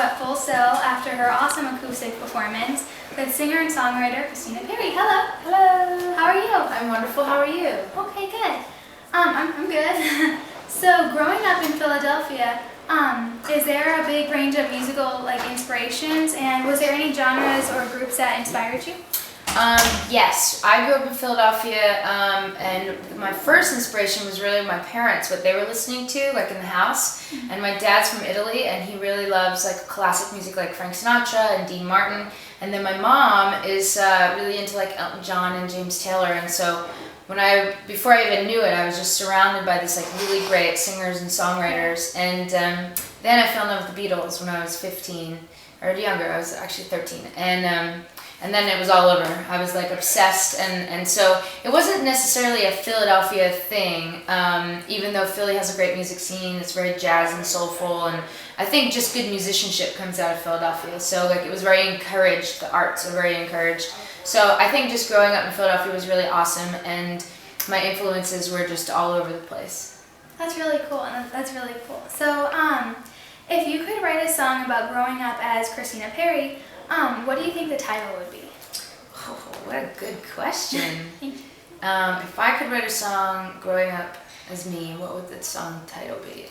at Full Sail after her awesome acoustic performance with singer and songwriter Christina Perri. Hello. Hello. How are you? I'm wonderful. How are you? Okay, good. I'm good. So, growing up in Philadelphia, is there a big range of musical inspirations, and was there any genres or groups that inspired you? Yes, I grew up in Philadelphia, and my first inspiration was really my parents, what they were listening to, in the house. And my dad's from Italy, and he really loves classic music like Frank Sinatra and Dean Martin. And then my mom is really into Elton John and James Taylor. And so before I even knew it, I was just surrounded by this really great singers and songwriters. And then I fell in love with the Beatles when I was 15 or younger. I was actually 13, and then it was all over. I was obsessed, and so it wasn't necessarily a Philadelphia thing, even though Philly has a great music scene. It's very jazz and soulful, and I think just good musicianship comes out of Philadelphia. So it was very encouraged. The arts are very encouraged. So I think just growing up in Philadelphia was really awesome, and my influences were just all over the place. That's really cool. That's really cool. So if you could write a song about growing up as Christina Perri, what do you think the title would be? Oh, what a good question. If I could write a song growing up as me, what would the song title be?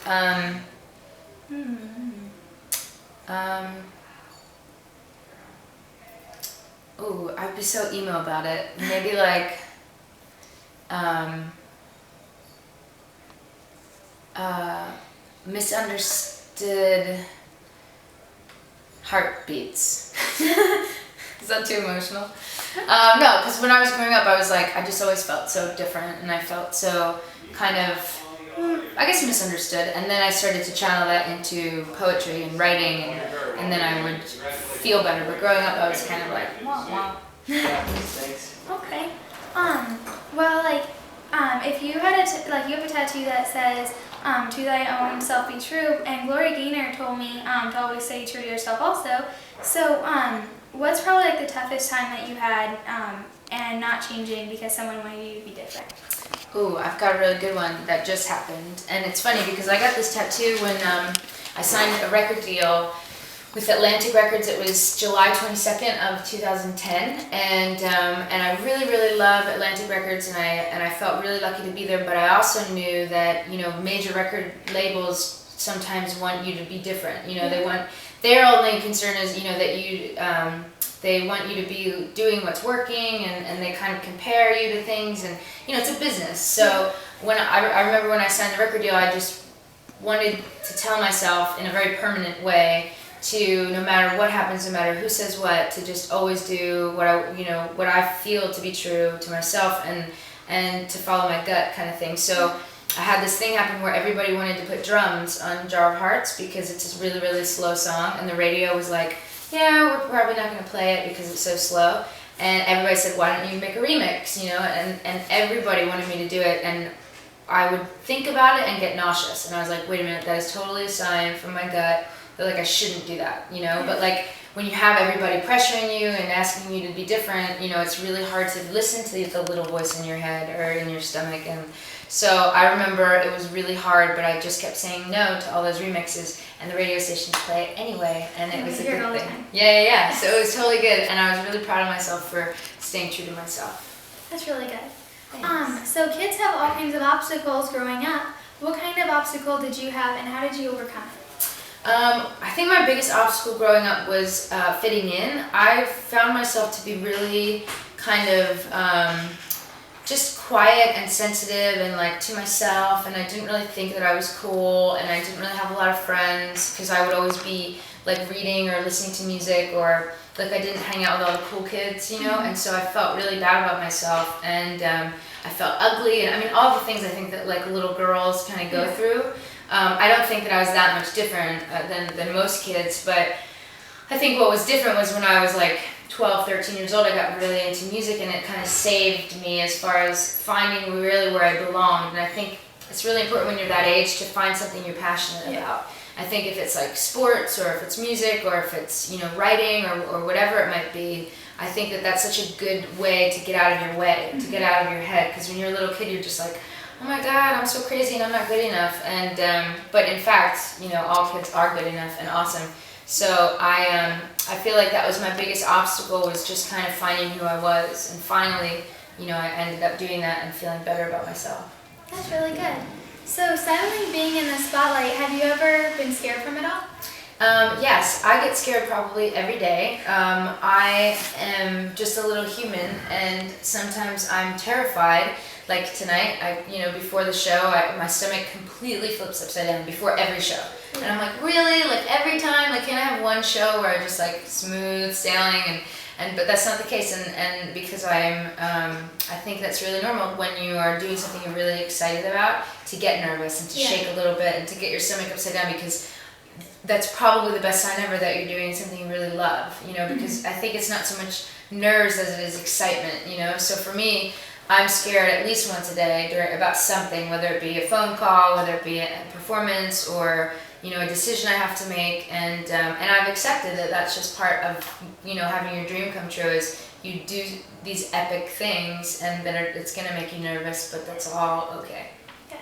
Ooh, I'd be so emo about it. Maybe misunderstood heartbeats. Is that too emotional? No, because when I was growing up, I was I just always felt so different, and I felt so kind of, I guess, misunderstood. And then I started to channel that into poetry and writing, and then I would feel better. But growing up, I was kind of wah wah. Okay. If you had you have a tattoo that says, "To thy own self be true," and Gloria Gaynor told me to always stay true to yourself also. So, what's probably the toughest time that you had and not changing because someone wanted you to be different? Ooh, I've got a really good one that just happened, and it's funny because I got this tattoo when I signed a record deal with Atlantic Records. It was July 22nd of 2010, and I really, really love Atlantic Records, and I felt really lucky to be there. But I also knew that major record labels sometimes want you to be different. Their only concern is that you they want you to be doing what's working, and they kind of compare you to things, and it's a business. So when I remember when I signed the record deal, I just wanted to tell myself in a very permanent way to, no matter what happens, no matter who says what, to just always do what I feel to be true to myself, and to follow my gut kind of thing. So I had this thing happen where everybody wanted to put drums on Jar of Hearts because it's this really, really slow song, and the radio was yeah, we're probably not going to play it because it's so slow. And everybody said, why don't you make a remix, and everybody wanted me to do it, and I would think about it and get nauseous, and I was wait a minute, that is totally a sign from my gut that I shouldn't do that, But when you have everybody pressuring you and asking you to be different, it's really hard to listen to the little voice in your head or in your stomach. And so I remember it was really hard, but I just kept saying no to all those remixes, and the radio stations play it anyway, and it was a good thing. Yeah. So it was totally good, and I was really proud of myself for staying true to myself. That's really good. Thanks. So kids have all kinds of obstacles growing up. What kind of obstacle did you have, and how did you overcome it? I think my biggest obstacle growing up was fitting in. I found myself to be really kind of just quiet and sensitive and to myself, and I didn't really think that I was cool, and I didn't really have a lot of friends because I would always be reading or listening to music, or I didn't hang out with all the cool kids, and so I felt really bad about myself, and I felt ugly, and all the things I think that little girls kind of go through. I don't think that I was that much different than most kids, but I think what was different was when I was 12, 13 years old, I got really into music, and it kind of saved me as far as finding really where I belonged. And I think it's really important when you're that age to find something you're passionate about. I think if it's sports, or if it's music, or if it's writing, or whatever it might be, I think that that's such a good way to get out of your way, to get out of your head, because when you're a little kid, you're just oh my God, I'm so crazy and I'm not good enough. And but in fact, all kids are good enough and awesome. So I feel like that was my biggest obstacle, was just kind of finding who I was, and finally, I ended up doing that and feeling better about myself. That's really good. So suddenly being in the spotlight, have you ever been scared from it all? Yes, I get scared probably every day. I am just a little human, and sometimes I'm terrified. Like tonight, before the show, my stomach completely flips upside down before every show. And I'm like, really? Like every time? Like, can I have one show where I just like smooth sailing? But that's not the case. And because I think that's really normal when you are doing something you're really excited about, to get nervous and to shake a little bit and to get your stomach upside down, because that's probably the best sign ever that you're doing something you really love, because I think it's not so much nerves as it is excitement, So for me, I'm scared at least once a day about something, whether it be a phone call, whether it be a performance, or a decision I have to make, and I've accepted that that's just part of having your dream come true. Is you do these epic things, and then it's gonna make you nervous, but that's all okay. Yes,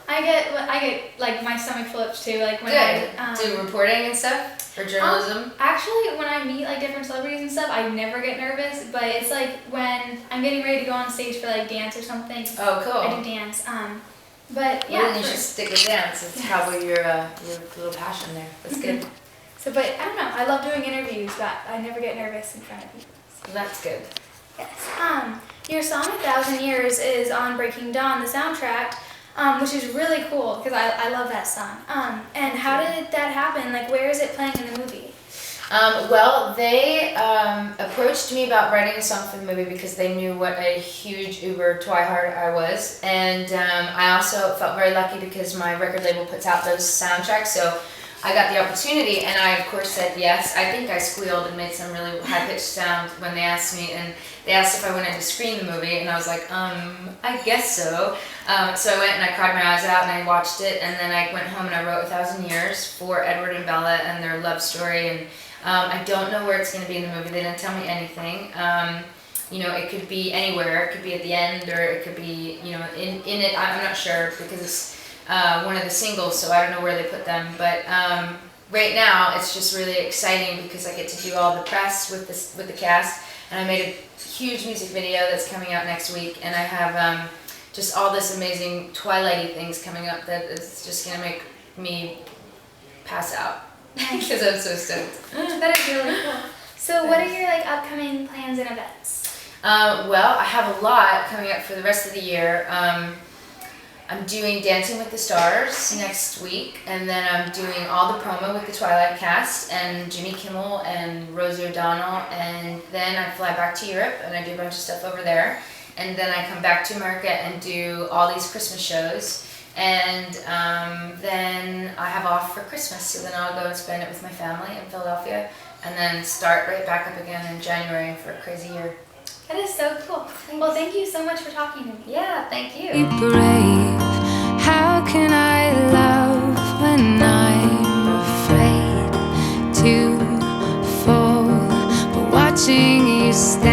I get like my stomach flips too, like when I do reporting and stuff or journalism. Actually, when I meet like different celebrities and stuff, I never get nervous, but it's like when I'm getting ready to go on stage for like dance or something. Oh, cool. I do dance. But yeah, well, then you should stick with dance. It's probably your little passion there. That's good. So, but I don't know. I love doing interviews, but I never get nervous in front of people. So that's good. Yes. Your song "1,000 Years" is on Breaking Dawn, the soundtrack, which is really cool because I love that song. And how did that happen? Like, where is it playing in the movie? Well, they approached me about writing a song for the movie because they knew what a huge uber Twihard I was, and I also felt very lucky because my record label puts out those soundtracks, so I got the opportunity, and I of course said yes. I think I squealed and made some really high-pitched sound when they asked me, and they asked if I wanted to screen the movie, and I was like, I guess so. So I went and I cried my eyes out and I watched it, and then I went home and I wrote 1,000 Years for Edward and Bella and their love story, and I don't know where it's going to be in the movie. They didn't tell me anything. It could be anywhere. It could be at the end, or it could be, in it. I'm not sure because it's one of the singles, so I don't know where they put them. But right now, it's just really exciting because I get to do all the press with the cast, and I made a huge music video that's coming out next week, and I have just all this amazing Twilight-y things coming up that is just going to make me pass out. Because I'm so stoked. That is really cool. So what are your upcoming plans and events? Well, I have a lot coming up for the rest of the year. I'm doing Dancing with the Stars next week, and then I'm doing all the promo with the Twilight cast and Jimmy Kimmel and Rosie O'Donnell, and then I fly back to Europe and I do a bunch of stuff over there, and then I come back to America and do all these Christmas shows. And then I have off for Christmas, so then I'll go and spend it with my family in Philadelphia, and then start right back up again in January for a crazy year. That is so cool. Well, thank you so much for talking to me. Yeah, thank you. Be brave. How can I love when I'm afraid to fall? But watching you stand